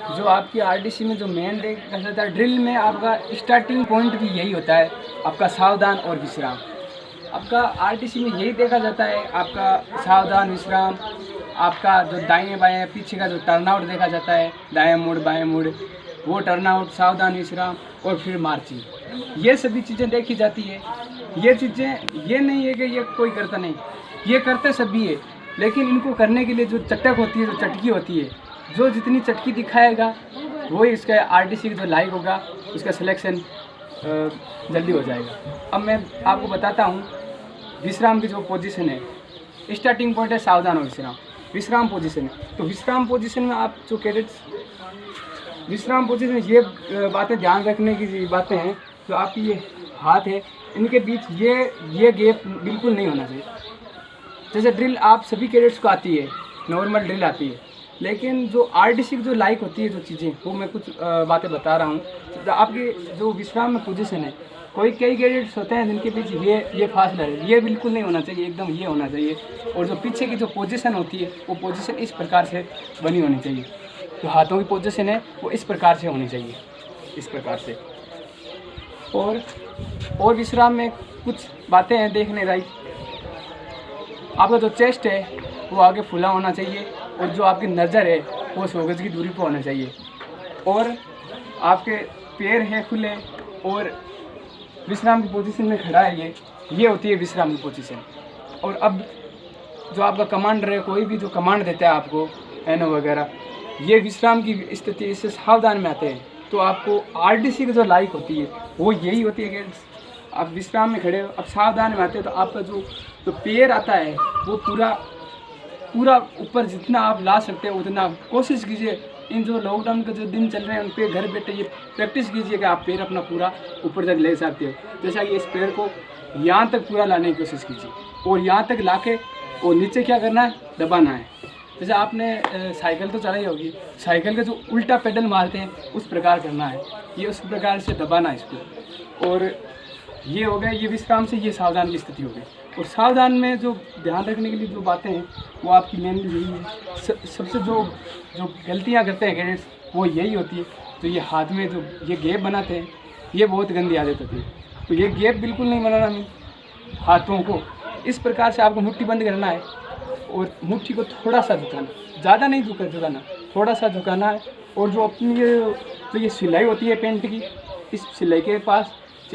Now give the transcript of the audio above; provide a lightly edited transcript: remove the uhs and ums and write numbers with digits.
जो आपकी आरडीसी में जो मेन देखा जाता है ड्रिल में, आपका स्टार्टिंग पॉइंट भी यही होता है, आपका सावधान और विश्राम। आपका आरडीसी में यही देखा जाता है, आपका सावधान विश्राम, आपका जो दाएं बाएं पीछे का जो टर्नआउट देखा जाता है, दाएं मुड़ बाएं मुड़, वो टर्नआउट, सावधान विश्राम और फिर मार्चिंग, ये सभी चीज़ें देखी जाती है। ये चीज़ें ये नहीं है कि ये कोई करता नहीं, ये करते सभी है, लेकिन इनको करने के लिए जो चटक होती है, जो चटकी होती है, जो जितनी चटकी दिखाएगा वही इसका आरडीसी का जो लाइक होगा, उसका सिलेक्शन जल्दी हो जाएगा। अब मैं आपको बताता हूँ विश्राम की जो पोजीशन है, स्टार्टिंग पॉइंट है सावधान और विश्राम, विश्राम पोजीशन है। तो विश्राम पोजीशन में आप जो कैडेट्स, विश्राम पोजीशन में ये बातें ध्यान रखने की बातें हैं, जो आपकी ये हाथ है इनके बीच ये गैप बिल्कुल नहीं होना चाहिए। जैसे ड्रिल आप सभी कैडेट्स को आती है, नॉर्मल ड्रिल आती है, लेकिन जो आरडीसी की जो लाइक होती है, जो चीज़ें, वो मैं कुछ बातें बता रहा हूँ। तो आपके जो विश्राम में पोजीशन है, कई कैडेट्स होते हैं जिनके बीच ये फासला है, ये बिल्कुल नहीं होना चाहिए, एकदम ये होना चाहिए। और जो पीछे की जो पोजीशन होती है, वो पोजीशन इस प्रकार से बनी होनी चाहिए। जो हाथों की पोजीशन है वो इस प्रकार से होनी चाहिए, इस प्रकार से। और विश्राम में कुछ बातें हैं देखने लायक। आपका जो चेस्ट है वो आगे फुला होना चाहिए, और जो आपकी नज़र है वो 100 गज की दूरी पर होना चाहिए, और आपके पैर हैं खुले, और विश्राम की पोजीशन में खड़ा है, ये होती है विश्राम की पोजीशन। और अब जो आपका कमांडर है, कोई भी जो कमांड देता है आपको, एनओ वगैरह, ये विश्राम की स्थिति, इससे सावधान में आते हैं। तो आपको आरडीसी की जो लाइक होती है वो यही होती है कि आप विश्राम में खड़े हो, अब सावधान में आते हैं, तो आपका जो पैर आता है वो पूरा ऊपर जितना आप ला सकते हैं उतना कोशिश कीजिए। इन जो लॉकडाउन के जो दिन चल रहे हैं उन पे घर बैठे ये प्रैक्टिस कीजिए कि आप पैर अपना पूरा ऊपर तक ले सकते हो। जैसा कि इस पैर को यहाँ तक पूरा लाने की कोशिश कीजिए, और यहाँ तक लाके और नीचे क्या करना है, दबाना है। जैसे आपने साइकिल तो चलाई होगी, साइकिल का जो उल्टा पेडल मारते हैं उस प्रकार करना है, ये उस प्रकार से दबाना है इसको। और ये हो गया ये विश्राम से, ये सावधान की स्थिति हो गई। और सावधान में जो ध्यान रखने के लिए जो बातें हैं वो आपकी मेनली यही है। सबसे जो गलतियां करते हैं कैडेट्स वो यही होती है, तो ये हाथ में जो ये गैप बनाते हैं, ये बहुत गंदी आदत होती है। तो ये गैप बिल्कुल नहीं बनाना हमें, हाथों को इस प्रकार से आपको मुट्ठी बंद करना है, और मुट्ठी को थोड़ा सा झुकाना, ज़्यादा नहीं झुकाना, थोड़ा सा झुकाना है। और जो अपनी जो ये सिलाई होती है पेंट की, इस सिलाई के पास